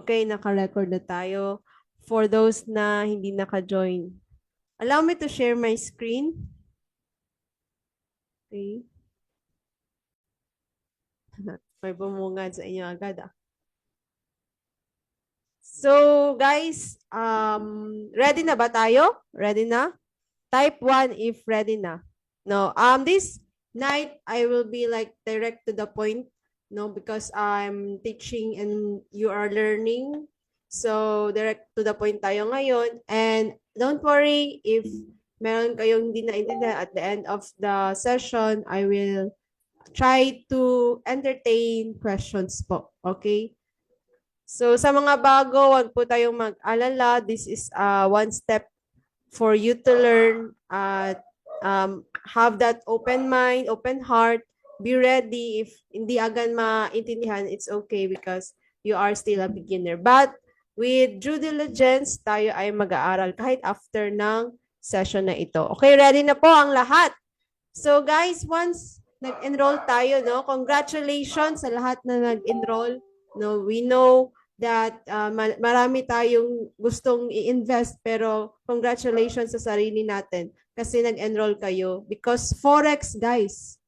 Okay, naka-record na tayo. For those na hindi naka-join, allow me to share my screen. Okay. May bumungad sa inyo agad ah. So guys, ready na ba tayo? Ready na? Type 1 if ready na. No, this night I will be like direct to the point, no, because I'm teaching and you are learning. So direct to the point tayo ngayon. And don't worry if meron kayong hindi naintindihan at the end of the session, I will try to entertain questions po. Okay? So sa mga bago, wag po tayong mag-alala. This is one step for you to learn at have that open mind, open heart, be ready. If hindi agad maintindihan, it's okay because you are still a beginner. But with due diligence, tayo ay mag-aaral kahit after ng session na ito. Okay, ready na po ang lahat. So guys, once nag-enroll tayo, no, congratulations sa lahat na nag-enroll. No, we know that marami tayong gustong i-invest pero congratulations sa sarili natin kasi nag-enroll kayo because Forex guys,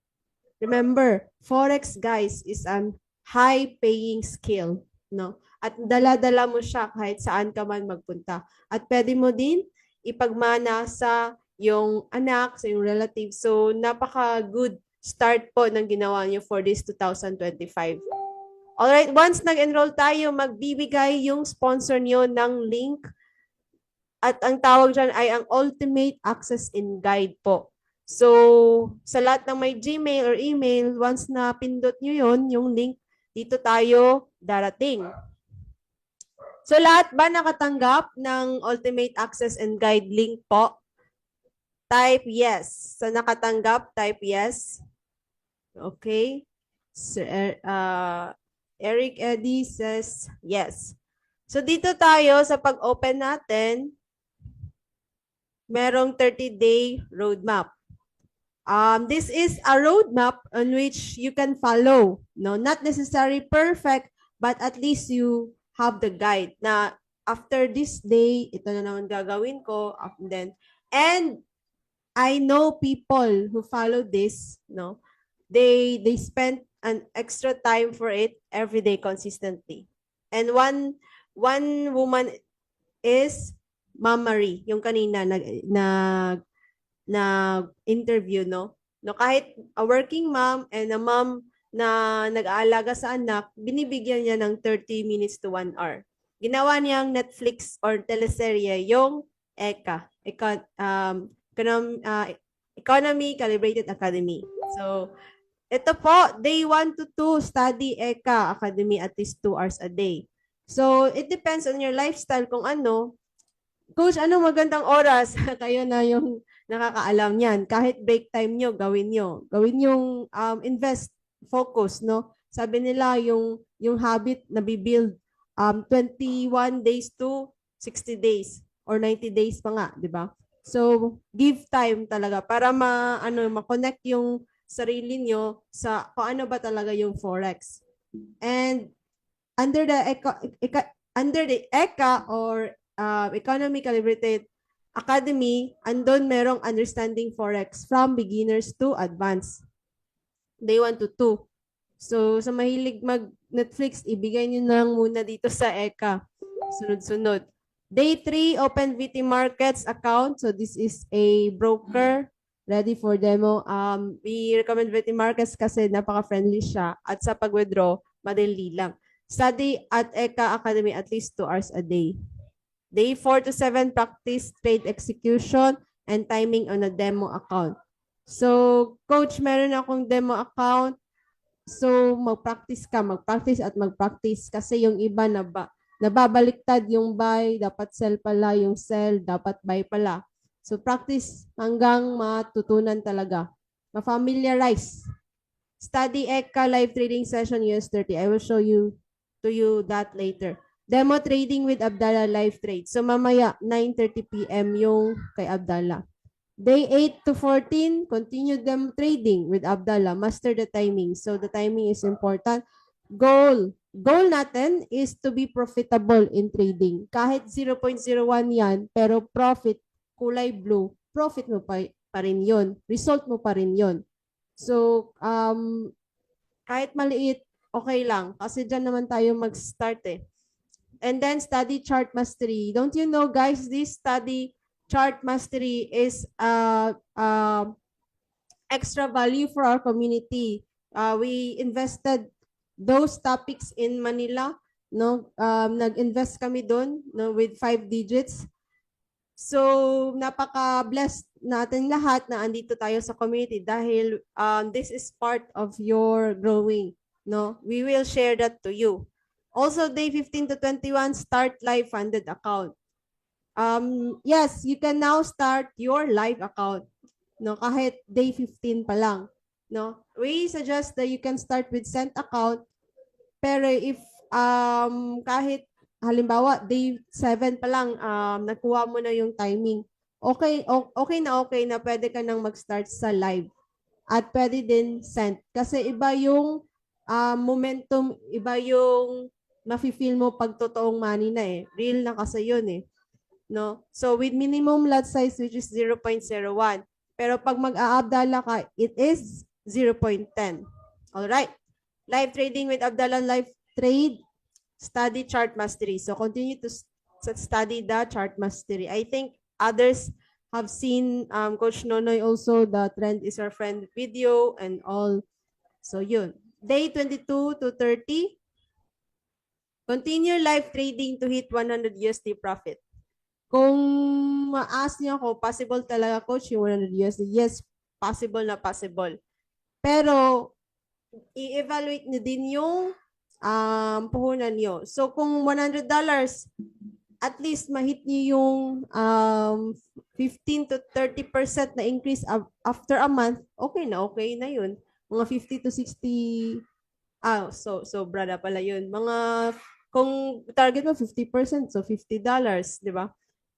remember, Forex guys is an high paying skill, no? At dala-dala mo siya kahit saan ka man magpunta. At pwede mo din ipagmana sa yung anak, sa yung relative. So napaka-good start po ng ginawa niyo for this 2025. Alright, once nag-enroll tayo, magbibigay yung sponsor nyo ng link at ang tawag dyan ay ang Ultimate Access in Guide po. So, sa lahat ng may Gmail or email, once na pindot nyo yun, yung link, dito tayo darating. So, lahat ba nakatanggap ng Ultimate Access and Guide link po? Type yes. So, nakatanggap, type yes. Okay. So, Eric Eddie says yes. So dito tayo sa pag-open natin, merong 30-day roadmap. This is a roadmap on which you can follow. No, not necessarily perfect, but at least you have the guide na after this day, ito na naman gagawin ko. And I know people who follow this, no, they spend an extra time for it every day consistently. And one woman is Ma'am Marie, yung kanina na interview, no? No, kahit a working mom and a mom na nag-aalaga sa anak, binibigyan niya ng 30 minutes to 1 hour. Ginawa niyang Netflix or teleserye yung ECA, Economy Calibrated Academy. So, ito po, day 1 to 2, study ECA Academy at least 2 hours a day. So, it depends on your lifestyle kung ano. Coach, anong magandang oras? Kayo na yung nakakaalam niyan. Kahit break time nyo, gawin nyo. Gawin yung invest, focus, no? Sabi nila, yung habit na bibuild 21 days to 60 days or 90 days pa nga, di ba? So, give time talaga para ma-connect yung sarili nyo sa kung ano ba talaga yung Forex. And under the ECA or Economy Calibrated Academy, andon merong understanding Forex from beginners to advanced. Day 1 to 2. So, sa mahilig mag-Netflix, ibigay nyo lang muna dito sa ECA. Sunod-sunod. Day 3, Open VT Markets account. So, this is a broker ready for demo. We recommend VT Markets kasi napaka-friendly siya. At sa pag-withdraw, madali lang. Study at ECA Academy at least 2 hours a day. Day 4 to 7, practice trade execution and timing on a demo account. So, coach, meron akong demo account. So, mag-practice at mag-practice kasi yung iba nababaliktad yung buy, dapat sell pala, yung sell, dapat buy pala. So, practice hanggang matutunan talaga. Ma-familiarize. Study ECA live trading session US30. I will show you that later. Demo trading with Abdallah live trade. So, mamaya, 9:30 p.m. yung kay Abdallah. Day 8 to 14, continue demo trading with Abdallah. Master the timing. So, the timing is important. Goal, goal natin is to be profitable in trading. Kahit 0.01 yan, pero profit, kulay blue, profit mo pa rin yun. Result mo pa rin yun. So, kahit maliit, okay lang. Kasi dyan naman tayo mag-start eh. And then, study chart mastery. Don't you know, guys, this study chart mastery is extra value for our community. We invested those topics in Manila, no? Nag-invest kami doon, no, with 5 digits. So, napaka-blessed natin lahat na andito tayo sa community dahil this is part of your growing, no? We will share that to you. Also, day 15 to 21, start live funded account. Yes, you can now start your live account, no? Kahit day 15 pa lang, no? We suggest that you can start with cent account, pero if kahit halimbawa day 7 pa lang nakuha mo na yung timing, okay na pwede ka nang mag-start sa live. At pwede din cent kasi iba yung momentum, iba yung mafe-feel mo pag totoong money na eh. Real na kasi yun eh. No? So with minimum lot size which is 0.01. Pero pag mag-aabdala ka, it is 0.10. Alright. Live trading with Abdallah Live Trade, study chart mastery. So continue to study the chart mastery. I think others have seen Coach Nonoy also, the trend is our friend video and all. So yun. Day 22 to 30. Continue live trading to hit 100 USD profit. Kung ma-ask niyo ako, possible talaga, Coach, yung 100 USD? Yes, possible na possible. Pero, i-evaluate nyo din yung puhunan nyo. So, kung $100, at least mahit nyo yung 15 to 30% na increase after a month, okay na yun. Mga 50 to 60, sobra na pala yun. Kung target mo 50%, so $50, di ba?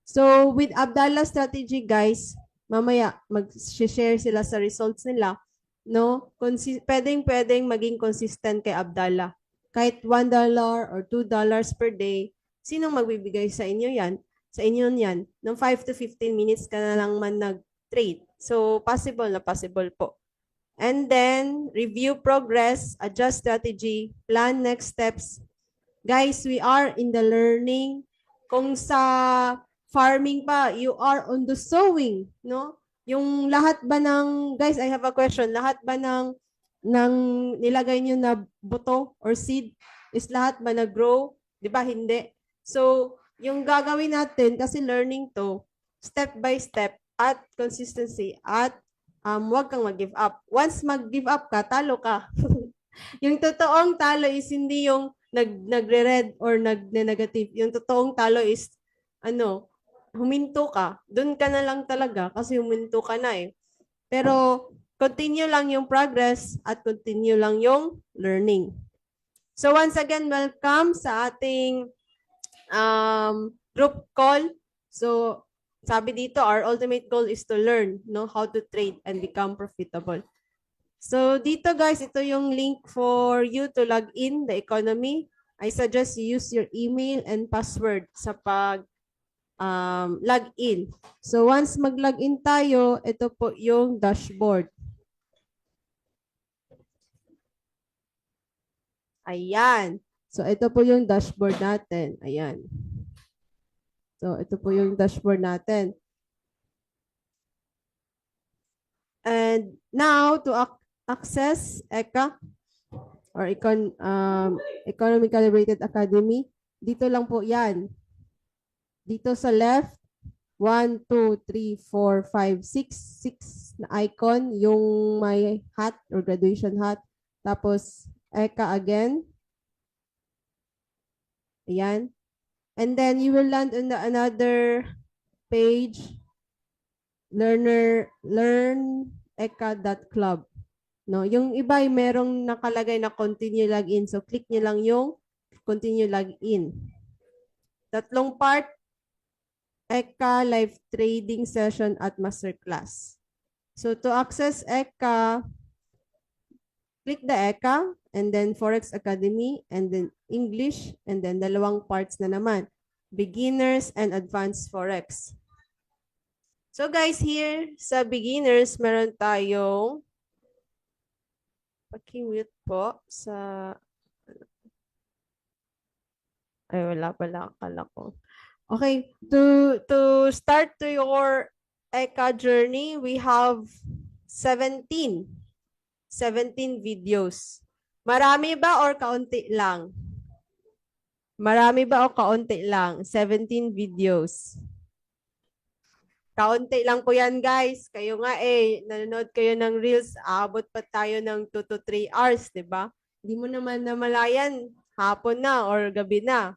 So, with Abdallah strategy, guys, mamaya mag-share sila sa results nila, no? Pwedeng maging consistent kay Abdallah. Kahit $1 or $2 per day, sinong magbibigay sa inyo yan? Sa inyo yan. Nung 5 to 15 minutes ka na lang man nag-trade. So, possible na possible po. And then, review progress, adjust strategy, plan next steps. Guys, we are in the learning. Kung sa farming pa, you are on the sowing, no? Yung lahat ba ng, guys, I have a question, lahat ba ng nilagay nyo na buto or seed, is lahat ba na-grow? Di ba? Hindi. So, yung gagawin natin, kasi learning to, step by step, at consistency, at huwag kang mag-give up. Once mag-give up ka, talo ka. Yung totoong talo is hindi yung nagre-red or nagne-negative. Yung totoong talo is, huminto ka. Doon ka na lang talaga kasi huminto ka na eh. Pero, continue lang yung progress at continue lang yung learning. So, once again, welcome sa ating group call. So, sabi dito, our ultimate goal is to learn, how to trade and become profitable. So, dito guys, ito yung link for you to log in the economy. I suggest you use your email and password sa pag log in. So, once mag-log in tayo, ito po yung dashboard. Ayan. So, ito po yung dashboard natin. Ayan. So, ito po yung dashboard natin. And now, to access ECA or Economy Calibrated Academy, dito lang po yan. Dito sa left, 1, 2, 3, 4, 5, 6 na icon, yung may hat or graduation hat. Tapos, ECA again. Ayan. And then you will land on another page, learneca.club. No, yung iba ay merong nakalagay na continue login. So click niyo lang yung continue login. Tatlong part, ECA live trading session at masterclass. So to access ECA, click the ECA, and then Forex Academy, and then English, and then dalawang parts na naman, beginners and advanced Forex. So guys, here sa beginners, meron tayong paki-mute po sa ay wala pala akala ko. Okay, to start to your ECA journey, we have 17 videos. Marami ba or kaunti lang? Marami ba o kaunti lang? 17 videos. Kaunti lang po yan, guys. Kayo nga nanonood kayo ng Reels, aabot pa tayo ng 2 to 3 hours, di ba? Hindi mo naman namalayan, hapon na or gabi na.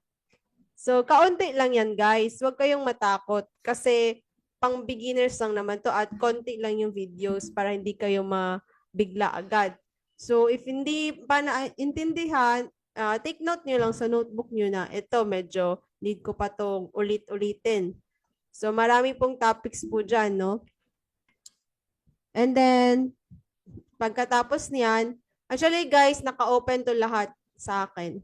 So, kaunti lang yan, guys. Huwag kayong matakot kasi pang beginners lang naman to at konti lang yung videos para hindi kayo mabigla agad. So, if hindi pa naintindihan, take note nyo lang sa notebook nyo na ito medyo need ko pa tong ulit-ulitin. So, marami pong topics po dyan, no? And then, pagkatapos niyan, actually guys, naka-open to lahat sa akin.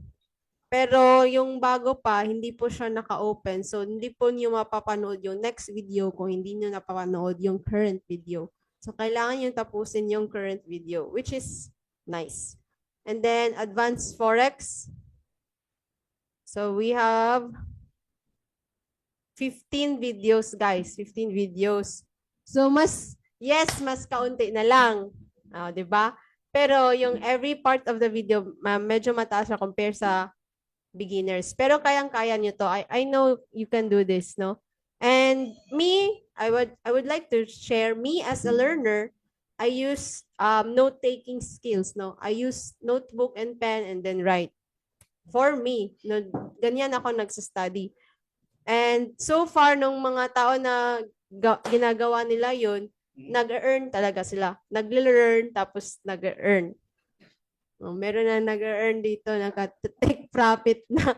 Pero yung bago pa, hindi po siya naka-open. So, hindi po niyo mapapanood yung next video kung hindi niyo napapanood yung current video. So, kailangan yung tapusin yung current video, which is nice. And then, advanced Forex. So, we have 15 videos, guys. 15 videos. So, mas kaunti na lang. Di ba? Pero yung every part of the video, medyo mataas na compare sa beginners. Pero kayang-kaya nyo to. I know you can do this, no? And me, I would like to share me as a learner. I use note-taking skills, no? I use notebook and pen and then write. For me, no, ganyan ako nagsa-study. And so far, nung mga tao na ginagawa nila yun, nag-earn talaga sila. Nag-learn, tapos nag-earn. Oh, meron na nag-earn dito, nag-take profit na.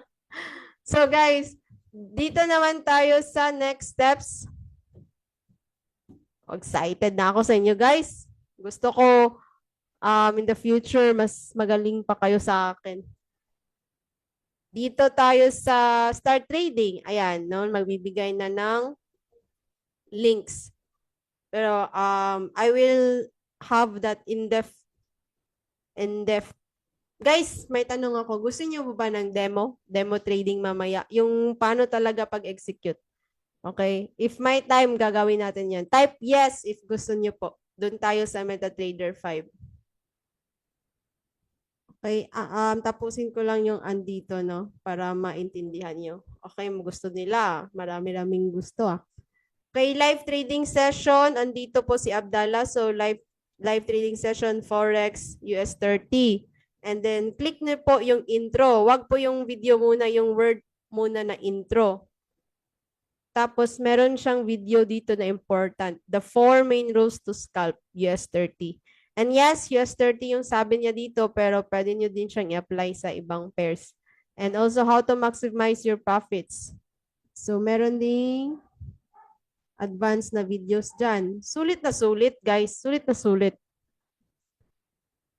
So guys, dito naman tayo sa next steps. Excited na ako sa inyo guys. Gusto ko in the future, mas magaling pa kayo sa akin. Dito tayo sa start trading. Ayan, no? Magbibigay na ng links. Pero I will have that in-depth. Guys, may tanong ako. Gusto niyo ba ng demo? Demo trading mamaya. Yung paano talaga pag-execute. Okay? If may time, gagawin natin yan. Type yes if gusto niyo po. Doon tayo sa MetaTrader 5. Okay, tapusin ko lang yung andito, no? Para maintindihan nyo. Okay, gusto nila. Marami-raming gusto, Okay, live trading session. Andito po si Abdallah. So, live trading session, Forex, US 30. And then, click nyo po yung intro. Wag po yung video muna, yung word muna na intro. Tapos, meron siyang video dito na important. The 4 main rules to scalp, US 30. And yes, US 30 yung sabi niya dito, pero pwede nyo din siyang i-apply sa ibang pairs. And also, how to maximize your profits. So, meron ding advanced na videos dyan. Sulit na sulit, guys. Sulit na sulit.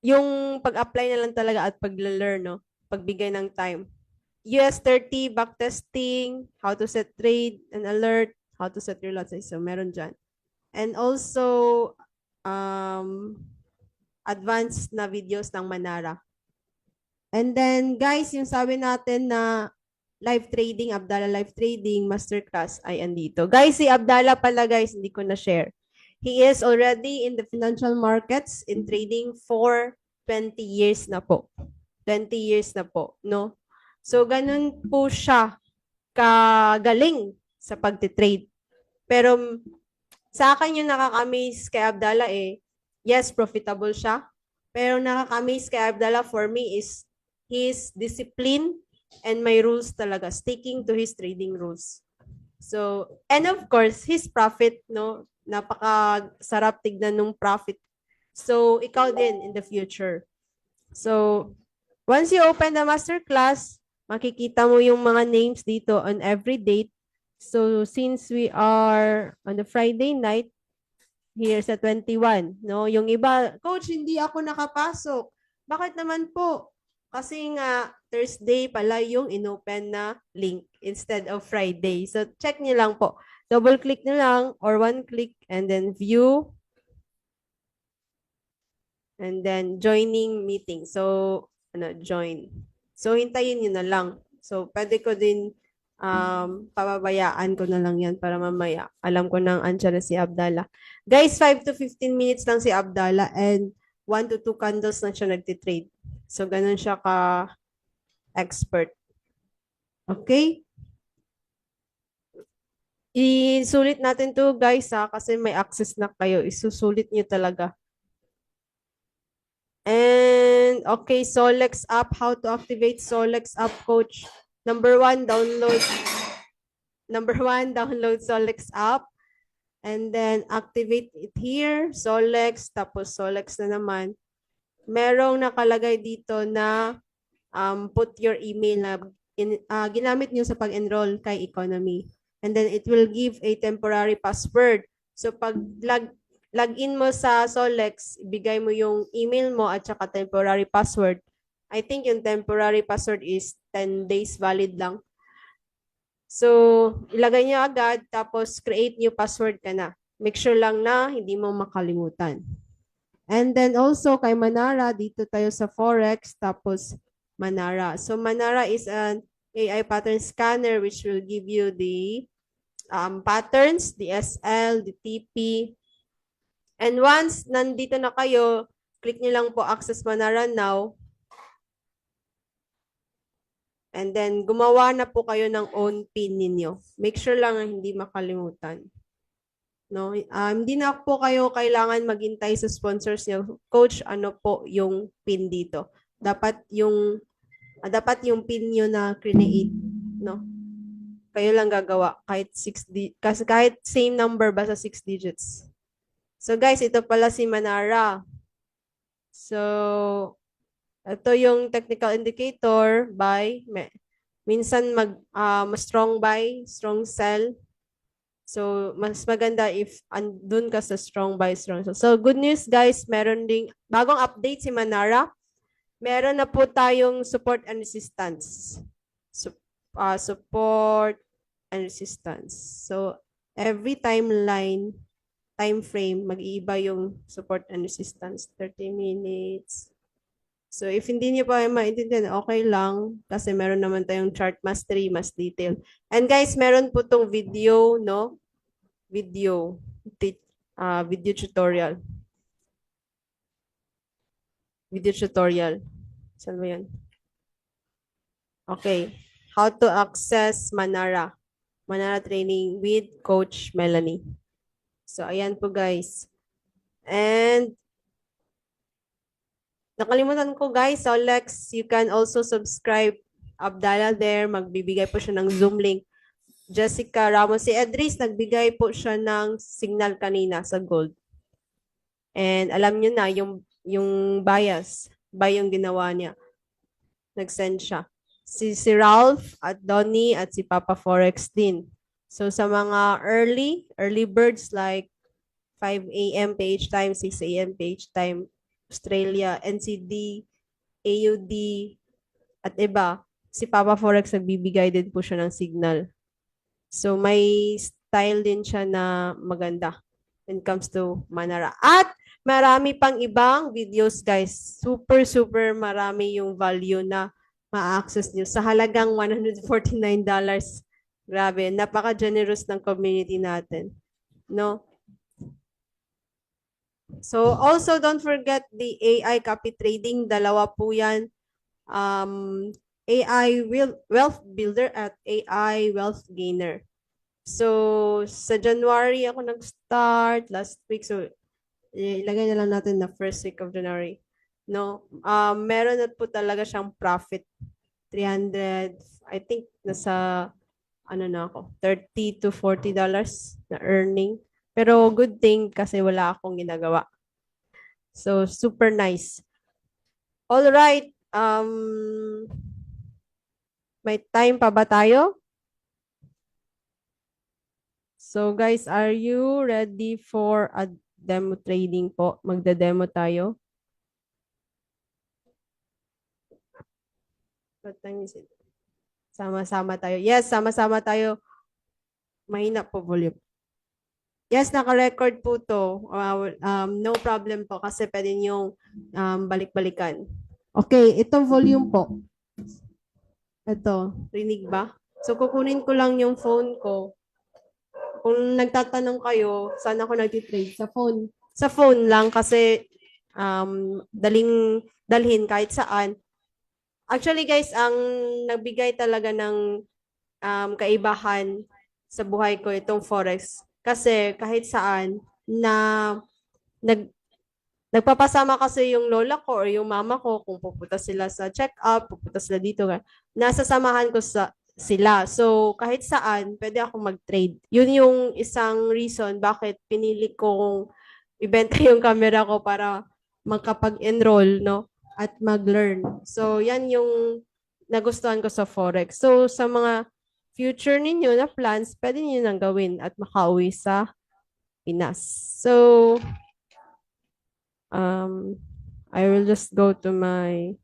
Yung pag-apply na lang talaga at pag-learn, no? Pagbigay ng time. US 30, backtesting, how to set trade and alert, how to set your lot size. So, meron dyan. And also, advanced na videos ng Manara. And then, guys, yung sabi natin na live trading, Abdallah live trading, masterclass ay andito. Guys, si Abdallah pala, guys, hindi ko na-share. He is already in the financial markets in trading for 20 years na po. 20 years na po, no? So, ganun po siya kagaling sa pagtitrade. Pero sa akin yung nakaka-amaze kay Abdallah yes, profitable siya. Pero nakaka-amaze kay Abdallah for me is his discipline and may rules talaga, sticking to his trading rules. So, and of course, his profit, no? Napaka-sarap tignan nung profit. So, ikaw din in the future. So, once you open the masterclass, makikita mo yung mga names dito on every date. So, since we are on the Friday night, here sa 21, no? Yung iba, Coach, hindi ako nakapasok. Bakit naman po? Kasi nga, Thursday pala yung inopen na link instead of Friday. So, check niyo lang po. Double click niyo lang or one click and then view and then joining meeting. So, join. So, hintayin niyo na lang. So, pwede ko din pababayaan ko na lang yan para mamaya. Alam ko nang andyan na si Abdallah. Guys, 5 to 15 minutes lang si Abdallah and 1 to 2 candles na siya nagtitrade. So, ganun siya ka-expert. Okay? Isulit natin to guys kasi may access na kayo. Isusulit niyo talaga. And okay, Solex app. How to activate Solex app, coach? Number one, download Solex app. And then activate it here. Solex, tapos Solex na naman. Merong nakalagay dito na put your email na ginamit nyo sa pag-enroll kay Economy. And then it will give a temporary password. So pag login mo sa Solex, ibigay mo yung email mo at saka temporary password. I think yung temporary password is 10 days valid lang. So, ilagay niyo agad, tapos create new password ka na. Make sure lang na hindi mo makalimutan. And then also kay Manara, dito tayo sa Forex, tapos Manara. So Manara is an AI pattern scanner which will give you the patterns, the SL, the TP. And once nandito na kayo, click nyo lang po Access Manara Now. And then gumawa na po kayo ng own pin ninyo. Make sure lang na hindi makalimutan. No, hindi na po kayo kailangan maghintay sa sponsors niyo. Coach, ano po yung pin dito? Dapat yung pin niyo na create, no? Kayo lang gagawa kahit kasi kahit same number basta 6 digits. So guys, ito pala si Manara. So ito yung technical indicator buy. Minsan strong buy, strong sell. So, mas maganda if andun ka sa strong buy, strong sell. So, good news guys, meron ding bagong update si Manara. Meron na po tayong support and resistance. Support and resistance. So, every time frame, mag-iiba yung support and resistance. 30 minutes. So, if hindi niyo pa maintindihan, okay lang. Kasi meron naman tayong chart mastery, mas detail. And guys, meron po tong video, no? Video tutorial. Video tutorial. Saan ba yan? Okay. How to access Manara. Manara training with Coach Melanie. So, ayan po guys. And nakalimutan ko guys, so Lex, you can also subscribe Abdallah there. Magbibigay po siya ng Zoom link. Jessica Ramos. Si Edris, nagbigay po siya ng signal kanina sa gold. And alam nyo na, yung bias, buy yung ginawa niya. Nag-send siya. Si Ralph at Donnie at si Papa Forex din. So sa mga early birds like 5 a.m. PH time, 6 a.m. PH time, Australia, NCD, AUD, at iba, si Papa Forex nagbibigay din po siya ng signal. So may style din siya na maganda when it comes to Manara. At marami pang ibang videos guys. Super marami yung value na ma-access nyo sa halagang $149. Grabe, napaka-generous ng community natin. No? So also don't forget the AI copy trading. Dalawa po yan. AI Wealth Builder at AI Wealth Gainer. So, sa January ako nag-start last week. So, ilagay na lang natin na first week of January. No, meron na po talaga siyang profit. 300, I think nasa ano na ako, $30 to $40 na earning. Pero good thing kasi wala akong ginagawa. So, super nice. All right. May time pa ba tayo? So guys, are you ready for a demo trading po? Magda-demo tayo. What time is it? Sama-sama tayo. Yes, sama-sama tayo. Mahina po volume. Yes, naka-record po to. No problem po kasi pwede niyong balik-balikan. Okay, itong volume po. Ito, rinig ba? So, kukunin ko lang yung phone ko. Kung nagtatanong kayo, saan ako nag-trade? Sa phone. Sa phone lang kasi dalhin kahit saan. Actually guys, ang nagbigay talaga ng kaibahan sa buhay ko itong Forex. Kasi kahit saan na nag nagpapasama kasi yung lola ko or yung mama ko kung pupunta sila sa check-up, pupunta sila dito, nasasamahan ko sila. So, kahit saan, pwede ako mag-trade. Yun yung isang reason bakit pinili kong ibenta yung camera ko para makapag-enroll, no? At mag-learn. So, yan yung nagustuhan ko sa Forex. So, sa mga future ninyo na plans, pwede niyo nang gawin at makauwi sa Pinas. So, I will just go to my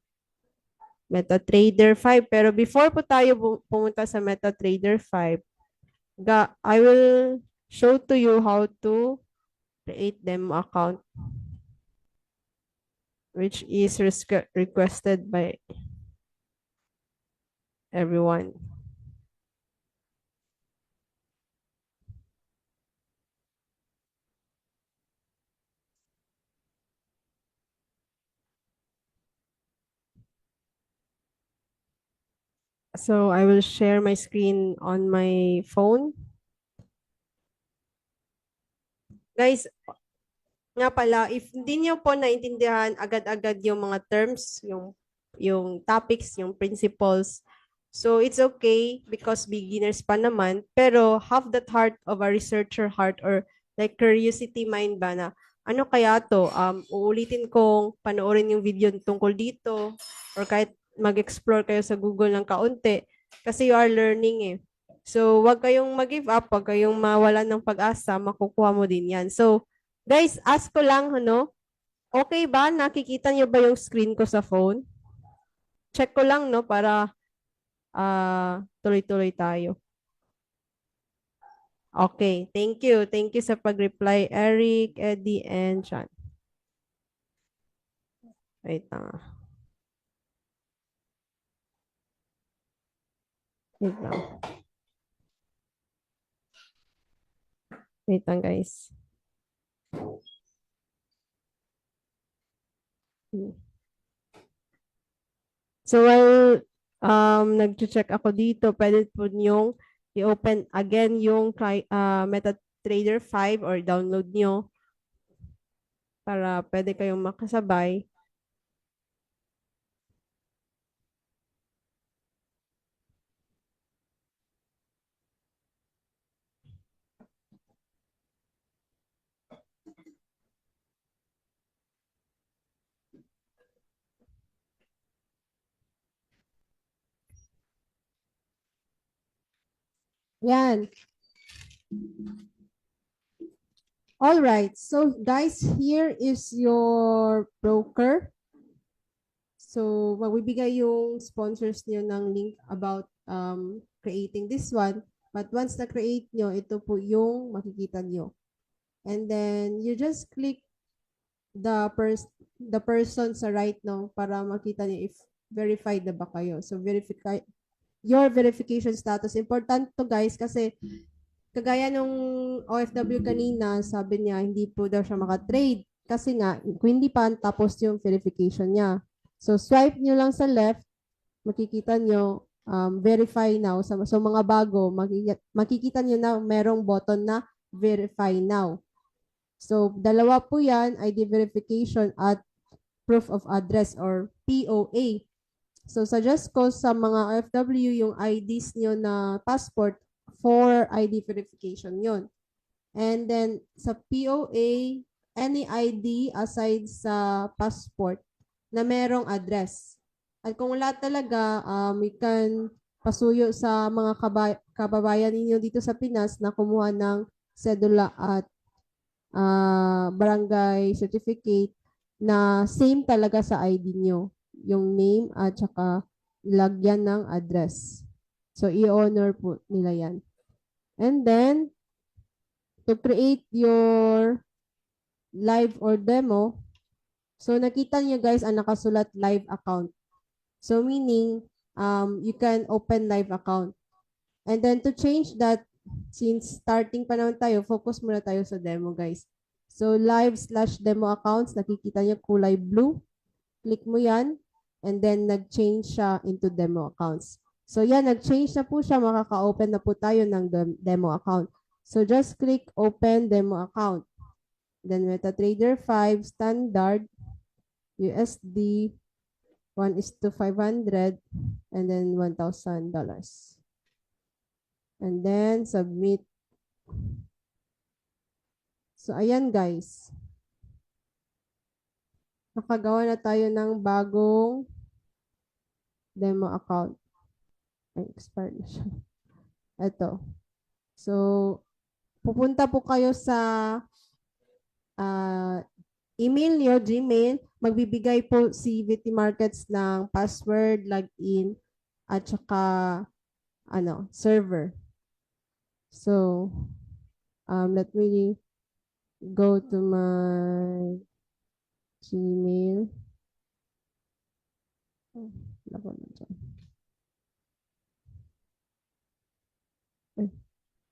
MetaTrader 5. Pero before po tayo pumunta sa MetaTrader 5, I will show to you how to create demo account, which is requested by everyone. So I will share my screen on my phone. Guys, nga pala, if hindi niyo po naintindihan agad-agad yung mga terms, yung topics, yung principles, so it's okay because beginners pa naman, pero have that heart of a researcher heart or like curiosity mind ba na, ano kaya to? Uulitin kong panoorin yung video tungkol dito or kahit mag-explore kayo sa Google ng kaunti kasi you are learning eh. So, wag kayong mag-give up, wag kayong mawalan ng pag-asa, makukuha mo din yan. So, guys, ask ko lang, ano, okay ba? Nakikita niyo ba yung screen ko sa phone? Check ko lang, no, para tuloy-tuloy tayo. Okay, thank you. Thank you sa pag-reply, Eric, Eddie, and Sean. Wait lang. Wait lang. Wait lang, guys. So, while nag-check ako dito, pwede po niyong i-open again yung MetaTrader 5 or download nyo para pwede kayong makasabay. Yan. All right. So guys, here is your broker. So magbibigay yung sponsors niyo ng link about creating this one. But once na-create nyo, ito po yung makikita nyo. And then you just click the person sa right no para makita niyo if verified na ba kayo. So your verification status. Important to guys kasi kagaya nung OFW kanina, sabi niya hindi po daw siya makatrade kasi nga kung hindi pa tapos yung verification niya. So swipe nyo lang sa left, makikita nyo verify now. So mga bago, makikita nyo na merong button na verify now. So dalawa po yan, ID verification at proof of address or POA. So suggest ko sa mga OFW yung IDs nyo na passport for ID verification yon. And then sa POA, any ID aside sa passport na merong address. At kung wala talaga, we can pasuyo sa mga kababayan ninyo dito sa Pinas na kumuha ng sedula at barangay certificate na same talaga sa ID nyo. Yung name at saka lagyan ng address. So, i-honor po nila yan. And then, to create your live or demo, so nakita niyo guys, ang nakasulat live account. So, meaning, you can open live account. And then, to change that, since starting pa naman tayo, focus muna tayo sa demo guys. So, live/demo accounts, nakikita niyo kulay blue. Click mo yan. And then, nag-change siya into demo accounts. So, yan, nag-change na po siya. Makaka-open na po tayo ng demo account. So, just click open demo account. Then, MetaTrader 5, standard, USD, 1:500, and then $1,000. And then, submit. So, ayan guys. Nakagawa na tayo ng bagong demo account. Ay, expired na siya. Ito. So, pupunta po kayo sa email niyo, Gmail. Magbibigay po si VT Markets ng password, login, at saka server. So, let me go to my Gmail. Labo na dyan. Ay,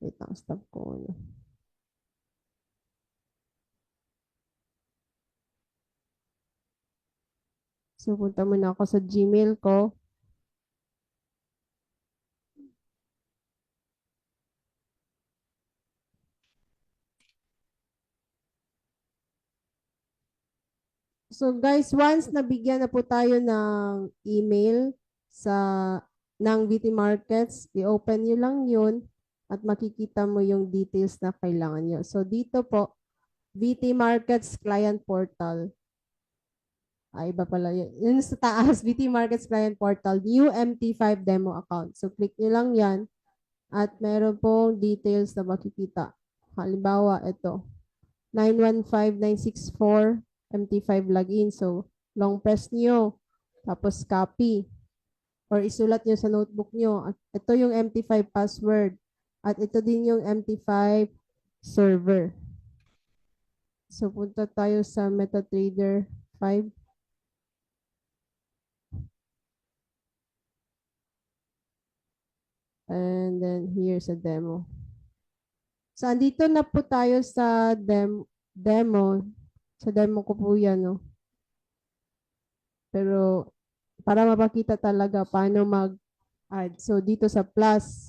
wait lang, stop ko. So, punta muna ako sa Gmail ko. So guys, once nabigyan na po tayo ng email ng VT Markets, i-open nyo lang yun at makikita mo yung details na kailangan nyo. So dito po, VT Markets Client Portal. Iba pala yun. Yun sa taas, VT Markets Client Portal, new MT5 demo account. So click nyo lang yan at meron pong details na makikita. Halimbawa, ito, 915964 MT5 login. So, long press nyo. Tapos, copy. Or isulat nyo sa notebook nyo. At ito yung MT5 password. At ito din yung MT5 server. So, punta tayo sa MetaTrader 5. And then, here's a demo. So, andito na po tayo sa demo. Sa demo ko po yan, no? Pero, para mapakita talaga paano mag-add. So, dito sa plus,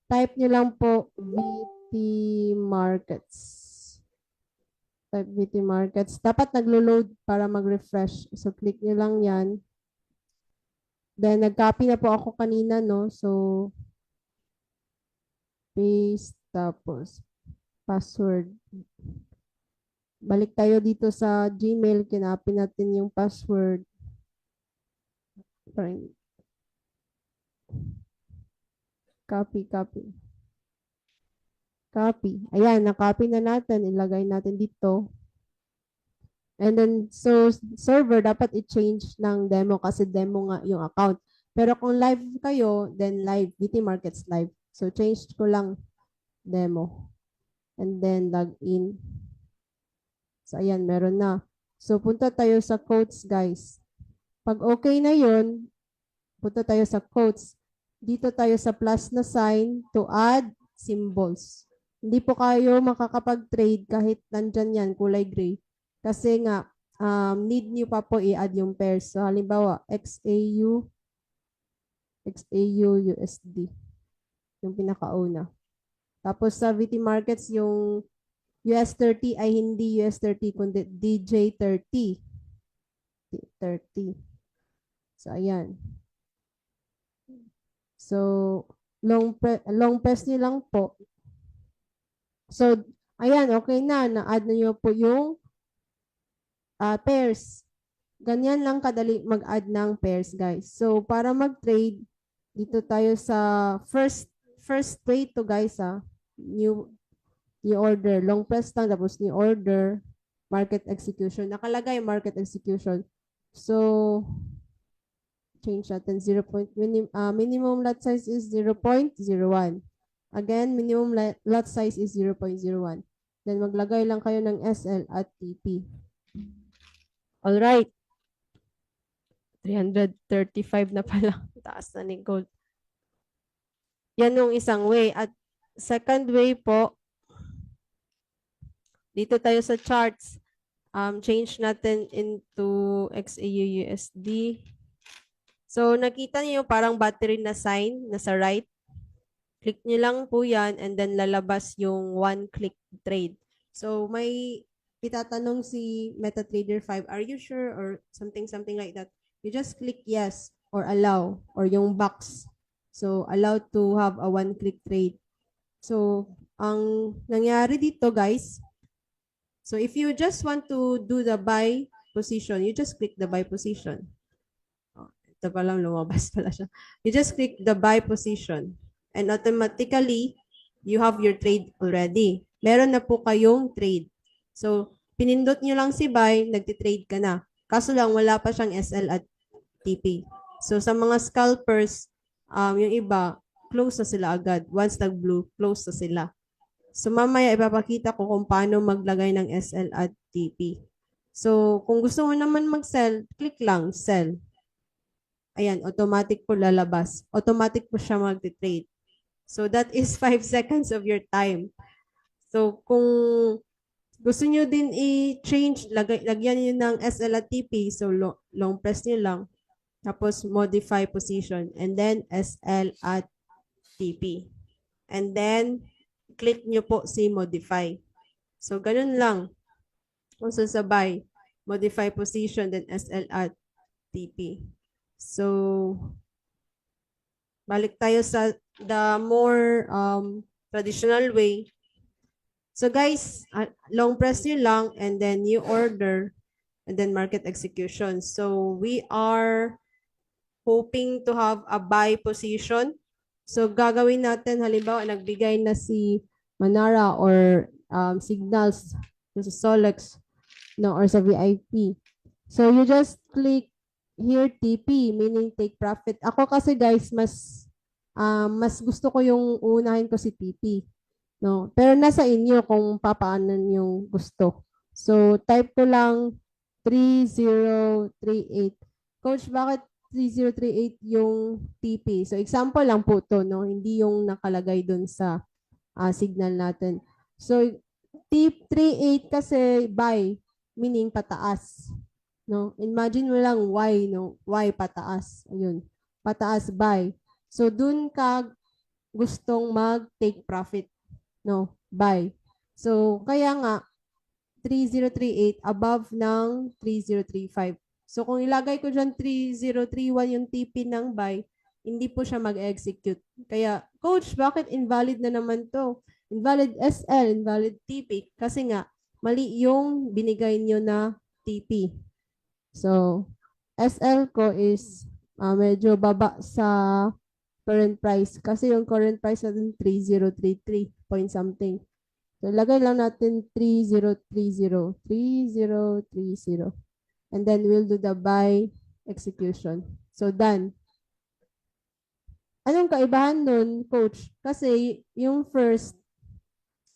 type nyo lang po VT Markets. Type VT Markets. Dapat naglo-load para mag-refresh. So, click nyo lang yan. Then, nag-copy na po ako kanina, no? So, paste, tapos, password. Balik tayo dito sa Gmail. Kinapin natin yung password. Copy. Copy. Ayan, na-copy na natin. Ilagay natin dito. And then, so, server, dapat i-change ng demo kasi demo nga yung account. Pero kung live kayo, then live, VT Markets live. So, change ko lang demo. And then, log in. So, ayan, meron na. So, punta tayo sa quotes, guys. Pag okay na yun, punta tayo sa quotes. Dito tayo sa plus na sign to add symbols. Hindi po kayo makakapag-trade kahit nandyan yan, kulay gray. Kasi nga, need nyo pa po i-add yung pairs. So, halimbawa, XAU, USD. Yung pinakauna. Tapos sa VT Markets, yung US30 ay hindi US30, kundi DJ30. 30. So, ayan. So, long press nyo lang po. So, ayan, okay na. Na-add na nyo po yung pairs. Ganyan lang kadali mag-add ng pairs, guys. So, para mag-trade, dito tayo sa first trade to, guys, New order. Long press lang, tapos new order, market execution. Nakalagay market execution. So, change natin 0. Minimum lot size is 0.01. Again, minimum lot size is 0.01. Then maglagay lang kayo ng SL at TP. All right. 335 na pala. Taas na ni gold. Yan yung isang way. At second way po, dito tayo sa charts. Change natin into XAUUSD. So, nakita niyo parang battery na sign nasa right. Click niyo lang po yan and then lalabas yung one-click trade. So, may itatanong si MetaTrader 5, are you sure? Or something like that. You just click yes or allow or yung box. So, allow to have a one-click trade. So, ang nangyari dito guys, so if you just want to do the buy position, you just click the buy position. Oh, ito pa lang, lumabas pala siya. You just click the buy position and automatically, you have your trade already. Meron na po kayong trade. So, pinindot nyo lang si buy, nagtitrade ka na. Kaso lang, wala pa siyang SL at TP. So, sa mga scalpers, yung iba, close na sila agad. Once nag-blue, close na sila. So, mamaya ipapakita ko kung paano maglagay ng SL at TP. So, kung gusto mo naman mag-sell, click lang, sell. Ayan, automatic po lalabas. Automatic po siya mag-trade. So, that is 5 seconds of your time. So, kung gusto nyo din i-change, lagyan nyo ng SL at TP. So, long press nyo lang. Tapos, modify position. And then, SL at TP. And then, click nyo po si modify. So, ganun lang. Kung sasabay, modify position, then SL at TP. So, balik tayo sa the more traditional way. So guys, long press nyo lang and then you order and then market execution. So we are hoping to have a buy position. So gagawin natin, halimbawa nagbigay na si Manara or signals sa Solex, no, or sa VIP. So you just click here TP, meaning take profit. Ako kasi guys, mas gusto ko yung unahin ko si TP. No? Pero nasa inyo kung papaano yung gusto. So, type ko lang 3038. Coach, bakit 3038 yung TP? So, example lang po to, no? Hindi yung nakalagay dun sa signal natin. So, tip 38 kasi buy, meaning pataas. No? Imagine mo lang Y, no? Y pataas. Ayun. Pataas buy. So, dun ka gustong mag-take profit. No, buy. So, kaya nga, 3038 above ng 3035. So, kung ilagay ko dyan 3031 yung TP ng buy, hindi po siya mag-execute. Kaya, coach, bakit invalid na naman to? Invalid SL, invalid TP. Kasi nga, mali yung binigay nyo na TP. So, SL ko is medyo baba sa current price. Kasi yung current price natin 3033 point something. So, lagay lang natin 3030. 3030. And then we'll do the buy execution. So, done. Anong kaibahan nun, coach? Kasi yung first,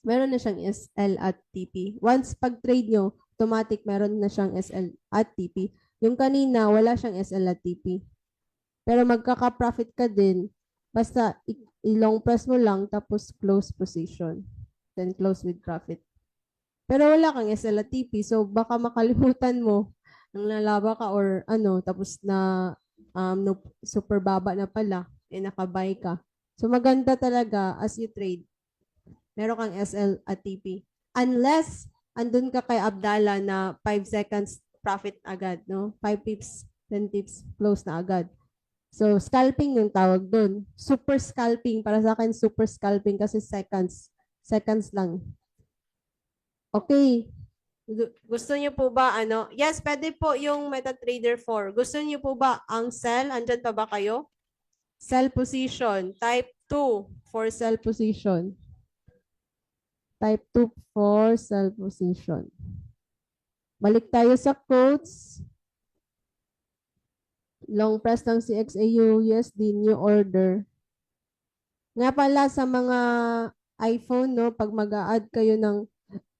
meron na siyang SL at TP. Once pag-trade nyo, automatic meron na siyang SL at TP. Yung kanina, wala siyang SL at TP. Pero magkaka-profit ka din, basta i-long press mo lang, tapos close position. Then close with profit. Pero wala kang SL at TP, so baka makalimutan mo nang lalaba ka or ano, tapos na no, super baba na pala, nakabay ka. So maganda talaga as you trade, meron kang SL at TP. Unless, andun ka kay Abdallah na 5 seconds profit agad, no? 5 pips, 10 pips, close na agad. So, scalping yung tawag dun. Super scalping. Para sa akin, super scalping kasi seconds. Seconds lang. Okay. Gusto niyo po ba, ano? Yes, pwede po yung MetaTrader 4. Gusto niyo po ba ang sell? Andyan pa ba kayo? Sell position. Type 2 for sell position. Type 2 for sell position. Balik tayo sa quotes. Long press ng CXAU USD, new order. Nga pala sa mga iPhone, no, pag mag-a-add kayo ng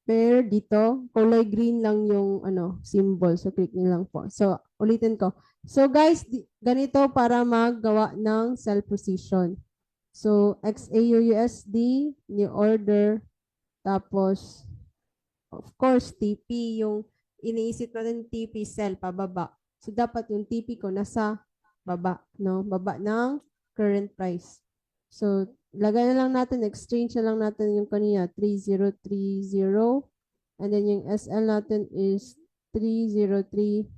pair dito, kulay green lang yung symbol. So, click nyo lang po. So, ulitin ko. So, guys, ganito para maggawa ng sell position. So, XAU USD, new order, tapos, of course, TP, yung iniisip natin TP sell, pababa. So, dapat yung TP ko nasa baba, no? Baba ng current price. So, lagay na lang natin, exchange na lang natin yung kanina, 3030. And then yung SL natin is 3038.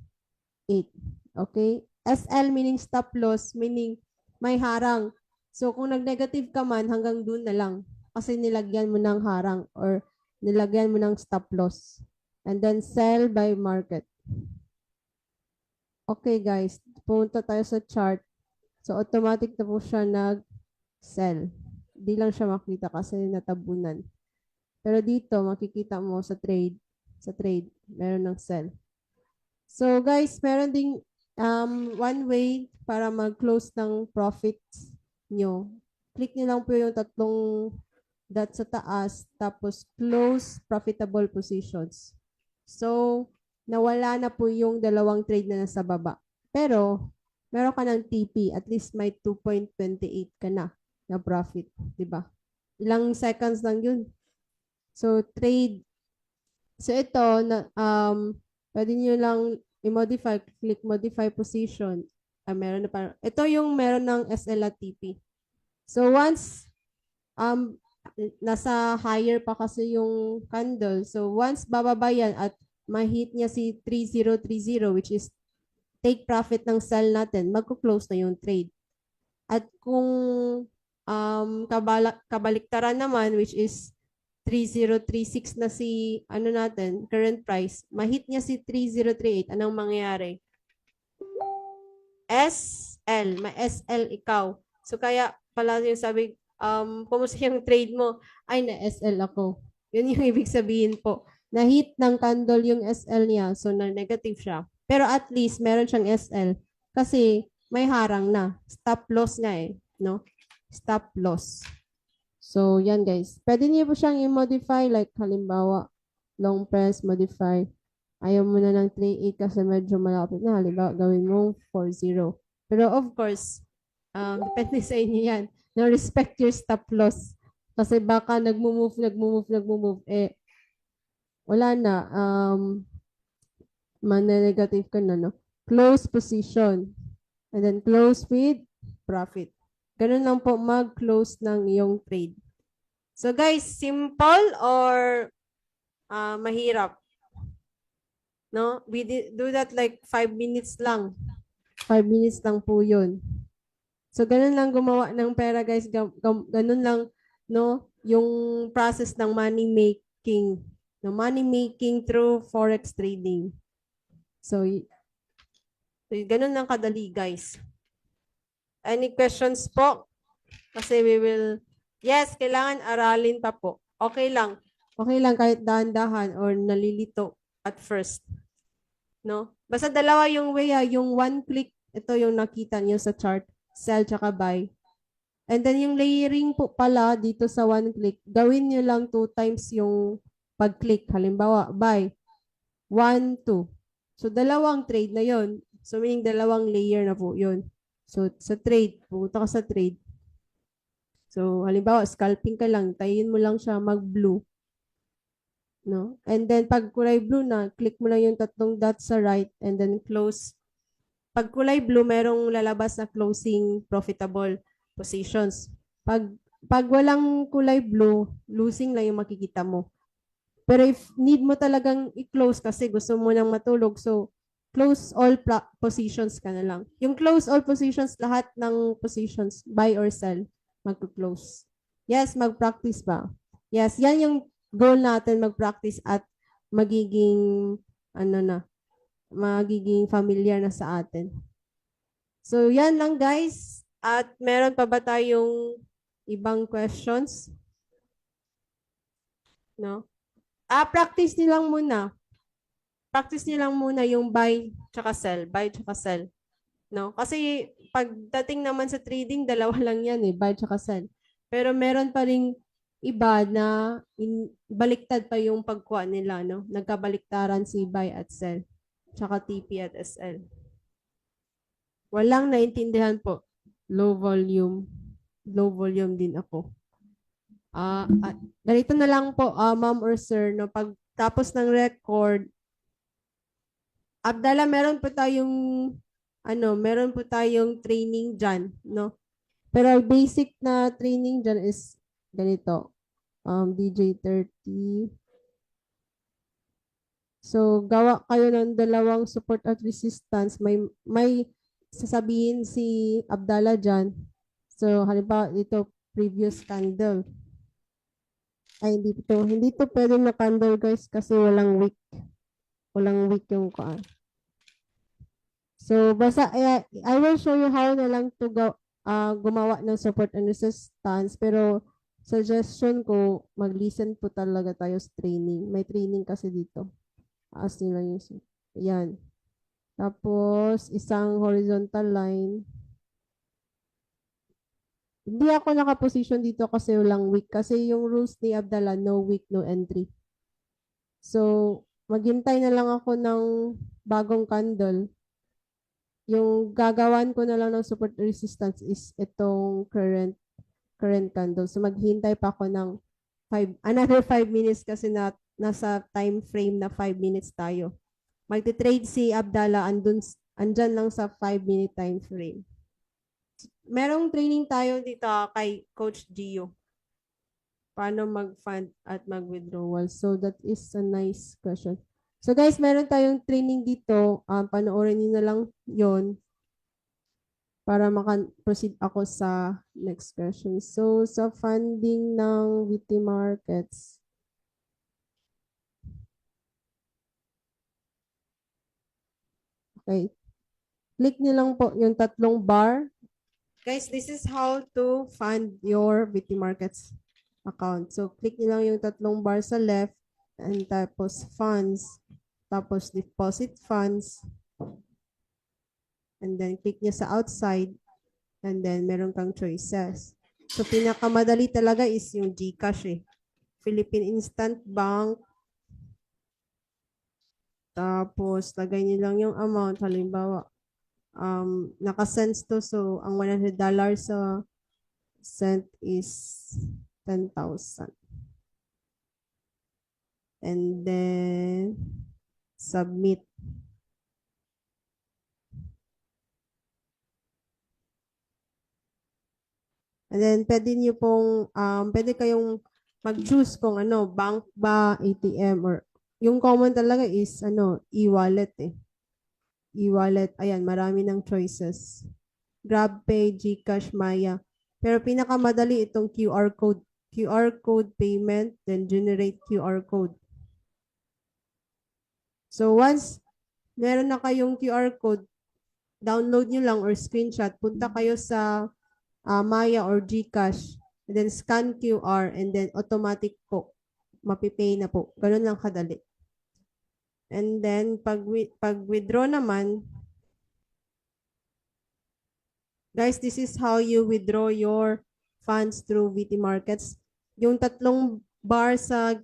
Okay? SL meaning stop loss, meaning may harang. So, kung nag-negative ka man, hanggang dun na lang. Kasi nilagyan mo ng harang or nilagyan mo ng stop loss. And then sell by market. Okay, guys. Pumunta tayo sa chart. So, automatic na po siya nag-sell. Di lang siya makita kasi natabunan. Pero dito, makikita mo sa trade, meron ng sell. So, guys, meron ding one way para mag-close ng profits nyo. Click nyo lang po yung tatlong dot sa taas, tapos close profitable positions. So, nawala na po yung dalawang trade na nasa baba. Pero, meron ka ng TP, at least may 2.28 ka na profit, di ba? Ilang seconds lang yun. So, trade. So, ito, pwede nyo lang i-modify, click modify position. Meron na parang, ito yung meron ng SL at TP. So, once, nasa higher pa kasi yung candle. So, once bababa yan at ma-hit niya si 3030, which is take profit ng sell natin, magko-close na yung trade. At kung kabaliktaran naman, which is 3036 na si natin, current price, ma-hit niya si 3038, anong mangyayari? SL, may SL ikaw. So kaya pala yung sabi, kumusta yung trade mo? Ay, na-SL ako. Yun yung ibig sabihin po. Na-hit ng candle yung SL niya, so na-negative siya. Pero at least meron siyang SL kasi may harang na. Stop loss nga eh, no? Stop loss. So, yan guys. Pwede niyo po siyang i-modify, like halimbawa, long press, modify. Ayaw mo na ng 3.8 kasi medyo malapit na. Halimbawa, gawin mo 4.0. Pero of course, depende sa inyo yan. No, respect your stop loss. Kasi baka nagmo-move, wala na. Negative ka na, no? Close position. And then close with profit. Ganun lang po mag-close ng iyong trade. So guys, simple or mahirap? No? We do that like 5 minutes lang. 5 minutes lang po yun. So ganun lang gumawa ng pera guys. Ganun lang, no? Yung process ng money making. No? Money making through forex trading. So ganun lang kadali guys. Any questions po? Kasi we will, yes, kailangan aralin pa po. Okay lang. Okay lang kahit dahan-dahan or nalilito at first. No? Basta dalawa yung way, yung one click, ito yung nakita niyo sa chart, sell tsaka buy. And then yung layering po pala dito sa one click, gawin niyo lang 2 times yung pag-click. Halimbawa, buy, 1, 2. So, dalawang trade na yon. So, meaning dalawang layer na po yun. So, sa trade, pumunta ka sa trade. So, halimbawa, scalping ka lang, tayin mo lang siya mag-blue. No? And then, pag kulay blue na, click mo lang yung tatlong dots sa right and then close. Pag kulay blue, merong lalabas na closing profitable positions. Pag walang kulay blue, losing lang yung makikita mo. Pero if need mo talagang i-close kasi gusto mo nang matulog, so close all positions ka na lang. Yung close all positions, lahat ng positions, buy or sell, mag-close. Yes, mag-practice ba? Yes, yan yung goal natin, mag-practice at magiging, magiging familiar na sa atin. So, yan lang guys. At meron pa ba tayong ibang questions? No? Practice niyo lang muna. Practice niyo lang muna yung buy tsaka sell. Buy tsaka sell. No? Kasi pagdating naman sa trading, dalawa lang yan eh, buy at sell. Pero meron pa ring iba na baliktad pa yung pagkuha nila, no? Nagkabaliktaran si buy at sell, tsaka TP at SL. Walang naintindihan po. Low volume. Low volume din ako. Ganito na lang po, ma'am or sir, no? Pag tapos ng record, Abdallah, meron po tayong training dyan, no? Pero basic na training dyan is ganito. DJ30. So, gawa kayo ng dalawang support at resistance. May sasabihin si Abdallah dyan. So, halimbawa dito, previous candle. Ay, hindi to pwede na candle, guys, kasi walang wick. Walang wick yung kaan. So, basta, I will show you how na lang to gumawa ng support and resistance. Pero, suggestion ko, mag-listen po talaga tayo sa training. May training kasi dito. As nila yung, yan. Tapos, isang horizontal line. Hindi ako nakaposition dito kasi walang wick. Kasi yung rules ni Abdallah, no wick, no entry. So, maghintay na lang ako ng bagong candle. Yung gagawan ko na lang ng support resistance is itong current candle. So maghintay pa ako ng another 5 minutes kasi nasa time frame na 5 minutes tayo. Magte-trade si Abdallah andyan lang sa 5-minute time frame. Merong training tayo dito kay Coach Gio. Paano mag-fund at mag-withdrawal. So that is a nice question. So guys, meron tayong training dito. Panoorin niyo na lang yon para maka-proceed ako sa next question. So sa funding ng VT Markets. Okay. Click niyo lang po yung tatlong bar. Guys, this is how to fund your VT Markets account. So click niyo lang yung tatlong bar sa left and tapos funds. Tapos deposit funds. And then click niya sa outside. And then meron kang choices. So pinakamadali talaga is yung GCash eh. Philippine Instant Bank. Tapos lagay niyo lang yung amount. Halimbawa, naka-cents to. So ang $100 sa cent is 10,000. And then submit. And then pwede kayong mag-choose kung bank ba, ATM, or yung common talaga is e-wallet eh. E-wallet, ayan, marami ng choices. GrabPay, GCash, Maya. Pero pinakamadali itong QR code. QR code payment, then generate QR code. So once meron na kayong QR code, download nyo lang or screenshot, punta kayo sa Maya or GCash, and then scan QR, and then automatic po, mapipay na po. Ganun lang kadali. And then, pag withdraw naman, guys, this is how you withdraw your funds through VT Markets. Yung tatlong bar sa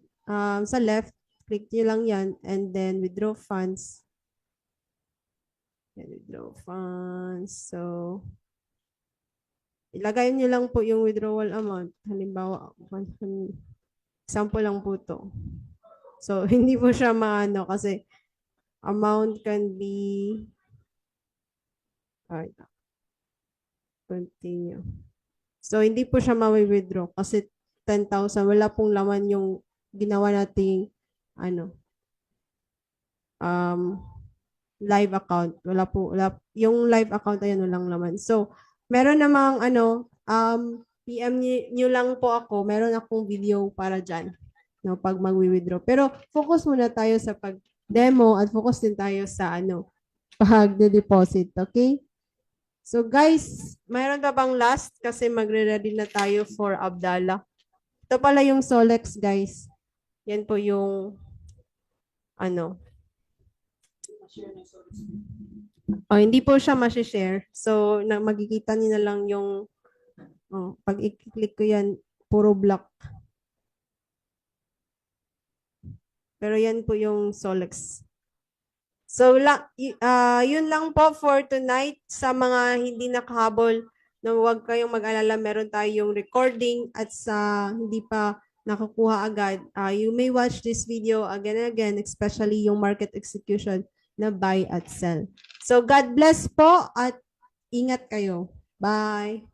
left, click nyo lang yan, and then withdraw funds. Withdraw funds. So, ilagay nyo lang po yung withdrawal amount. Halimbawa, example lang po to. So, hindi po siya maano kasi amount can be continue. So, hindi po siya ma-withdraw kasi 10,000. Wala pong laman yung ginawa nating live account. Yung live account ayan, walang laman. So, meron namang PM nyo lang po ako. Meron akong video para dyan. No, pag mag-withdraw. Pero focus muna tayo sa pag-demo at focus din tayo sa pag-deposit. Okay? So guys, mayroon ka bang last? Kasi magre-ready na tayo for Abdallah. Ito pala yung Solex, guys. Yan po yung Oh, hindi po siya share. So, magkikita niyo na lang yung pag i-click ko yan, puro black. Pero yan po yung Solex. So, yun lang po for tonight. Sa mga hindi nakahabol, na huwag kayong mag-alala, meron tayong recording at sa hindi pa nakakuha agad, you may watch this video again and again, especially yung market execution na buy at sell. So, God bless po at ingat kayo. Bye!